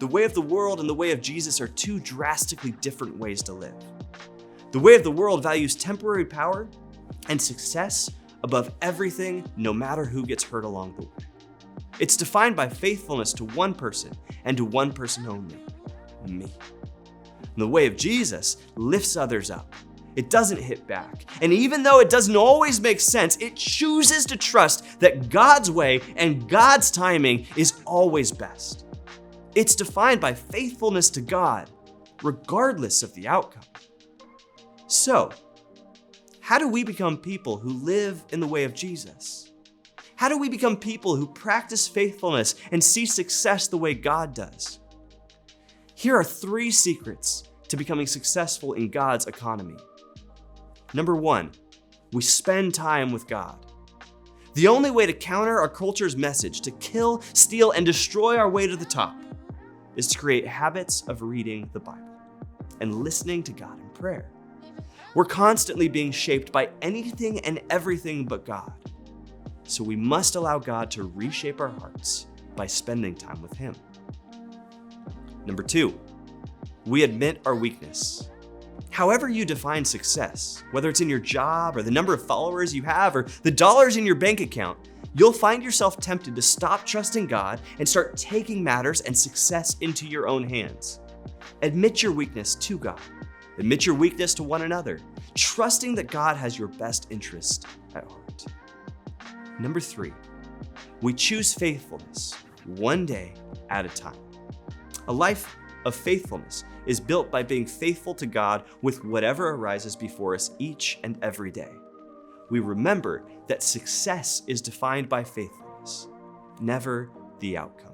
The way of the world and the way of Jesus are two drastically different ways to live. The way of the world values temporary power and success above everything, no matter who gets hurt along the way. It's defined by faithfulness to one person and to one person only, me. The way of Jesus lifts others up. It doesn't hit back. And even though it doesn't always make sense, it chooses to trust that God's way and God's timing is always best. It's defined by faithfulness to God, regardless of the outcome. So, how do we become people who live in the way of Jesus? How do we become people who practice faithfulness and see success the way God does? Here are 3 secrets to becoming successful in God's economy. Number 1, we spend time with God. The only way to counter our culture's message to kill, steal, and destroy our way to the top is to create habits of reading the Bible and listening to God in prayer. We're constantly being shaped by anything and everything but God. So we must allow God to reshape our hearts by spending time with Him. Number 2, we admit our weakness. However you define success, whether it's in your job or the number of followers you have or the dollars in your bank account, you'll find yourself tempted to stop trusting God and start taking matters and success into your own hands. Admit your weakness to God. Admit your weakness to one another, trusting that God has your best interest at heart. Number 3, we choose faithfulness one day at a time. A life of faithfulness is built by being faithful to God with whatever arises before us each and every day. We remember that success is defined by faithfulness, never the outcome.